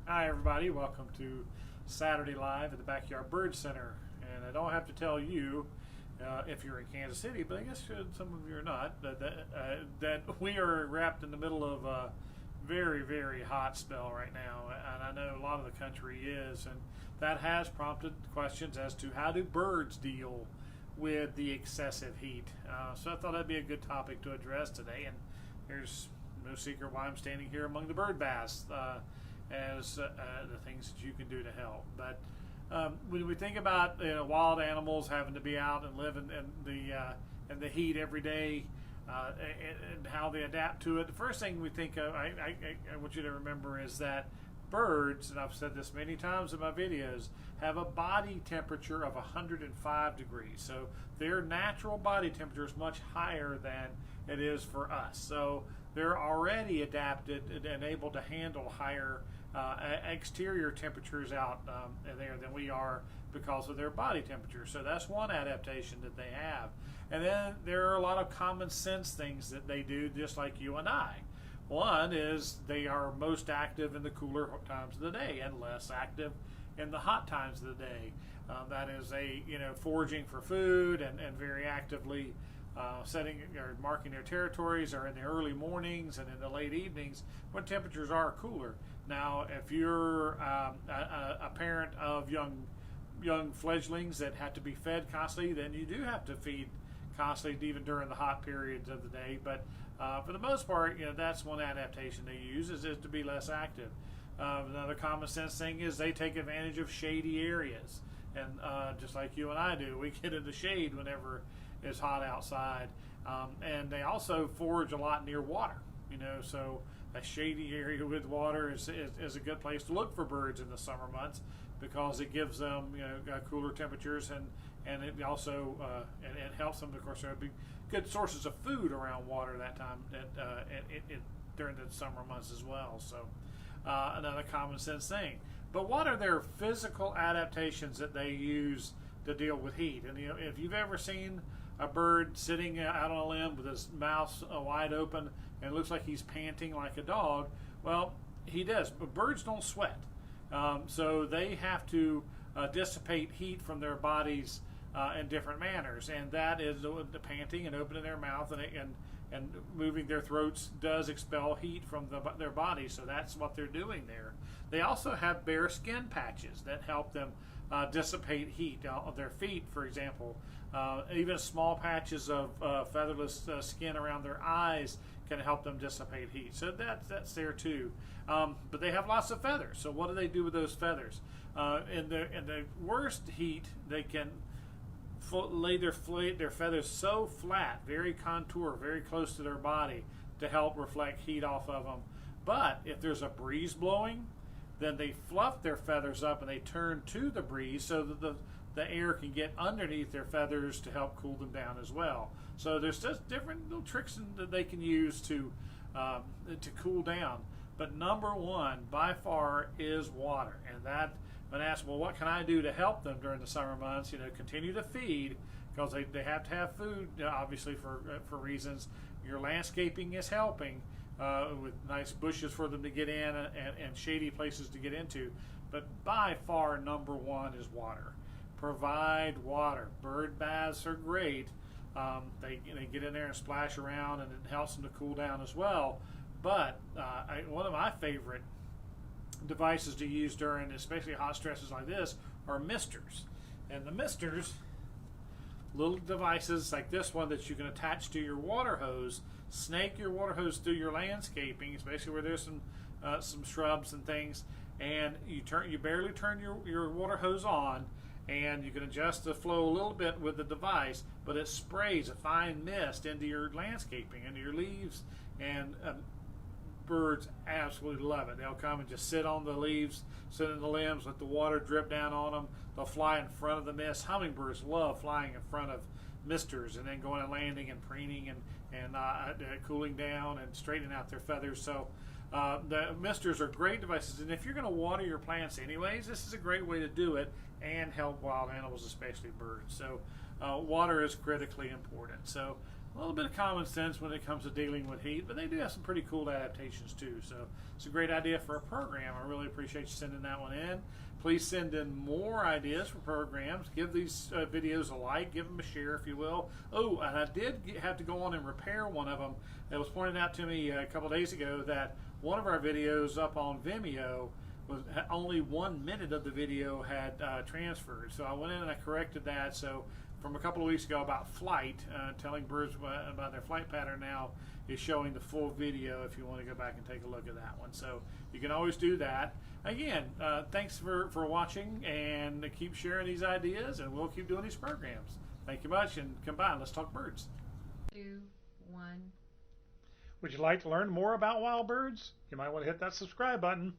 Hi everybody, welcome to Saturday Live at the Backyard Bird Center. And I don't have to tell you, if you're in Kansas City, but I guess some of you are not, that we are wrapped in the middle of a very, very hot spell right now. And I know a lot of the country is, and that has prompted questions as to how do birds deal with the excessive heat. So I thought that'd be a good topic to address today. And there's no secret why I'm standing here among the bird baths as the things that you can do to help. But when we think about wild animals having to be out and live in the heat every day, and how they adapt to it, the first thing we think of, I want you to remember, is that birds, and I've said this many times in my videos, have a body temperature of 105 degrees. So their natural body temperature is much higher than it is for us. So they're already adapted and able to handle higher exterior temperatures out there than we are because of their body temperature. So that's one adaptation that they have. And then there are a lot of common sense things that they do, just like you and I. One is they are most active in the cooler times of the day and less active in the hot times of the day. That is foraging for food and very actively setting or marking their territories, or in the early mornings and in the late evenings when temperatures are cooler. Now, if you're a parent of young fledglings that have to be fed constantly, then you do have to feed constantly, even during the hot periods of the day. But for the most part, that's one adaptation they use is to be less active. Another common sense thing is they take advantage of shady areas, and just like you and I do, we get in the shade whenever it's hot outside. And they also forage a lot near water. So a shady area with water is a good place to look for birds in the summer months, because it gives them cooler temperatures, and it also and it helps them. Of course, there would be good sources of food around water that time during the summer months as well. So another common sense thing. But what are their physical adaptations that they use to deal with heat? And if you've ever seen a bird sitting out on a limb with his mouth wide open and it looks like he's panting like a dog, well, he does. But birds don't sweat, so they have to dissipate heat from their bodies in different manners, and that is the panting and opening their mouth and moving their throats does expel heat from their bodies. So that's what they're doing there. They also have bare skin patches that help them dissipate heat on their feet, for example. Even small patches of featherless skin around their eyes can help them dissipate heat. So that's there too. But they have lots of feathers. So what do they do with those feathers? In the worst heat, they can lay their feathers so flat, very contour, very close to their body, to help reflect heat off of them. But if there's a breeze blowing, then they fluff their feathers up and they turn to the breeze so that the air can get underneath their feathers to help cool them down as well. So there's just different little tricks that they can use to cool down. But number one, by far, is water. And that, when asked, well, what can I do to help them during the summer months? Continue to feed, because they have to have food, obviously, for reasons. Your landscaping is helping with nice bushes for them to get in and shady places to get into. But by far, number one is water. Provide water. Bird baths are great. They get in there and splash around, and it helps them to cool down as well. But one of my favorite devices to use during especially hot stresses like this are misters. And the misters, little devices like this one that you can attach to your water hose, snake your water hose through your landscaping, especially where there's some shrubs and things, and you barely turn your water hose on, and you can adjust the flow a little bit with the device, but it sprays a fine mist into your landscaping, into your leaves, and birds absolutely love it. They'll come and just sit on the leaves, sit in the limbs, let the water drip down on them. They'll fly in front of the mist. Hummingbirds love flying in front of misters and then going and landing and preening and cooling down and straightening out their feathers. So the misters are great devices, and if you're going to water your plants anyways, this is a great way to do it and help wild animals, especially birds. So water is critically important. So a little bit of common sense when it comes to dealing with heat, but they do have some pretty cool adaptations too. So it's a great idea for a program. I really appreciate you sending that one in. Please send in more ideas for programs. Give these videos a like, give them a share if you will. Oh, and I did have to go on and repair one of them. It was pointed out to me a couple days ago that one of our videos up on Vimeo was only 1 minute of the video had transferred. So I went in and I corrected that. So from a couple of weeks ago about flight, telling birds about their flight pattern now is showing the full video if you want to go back and take a look at that one. So you can always do that. Again, thanks for watching, and keep sharing these ideas, and we'll keep doing these programs. Thank you much, and come by and let's talk birds. 2, 1. Would you like to learn more about wild birds? You might want to hit that subscribe button.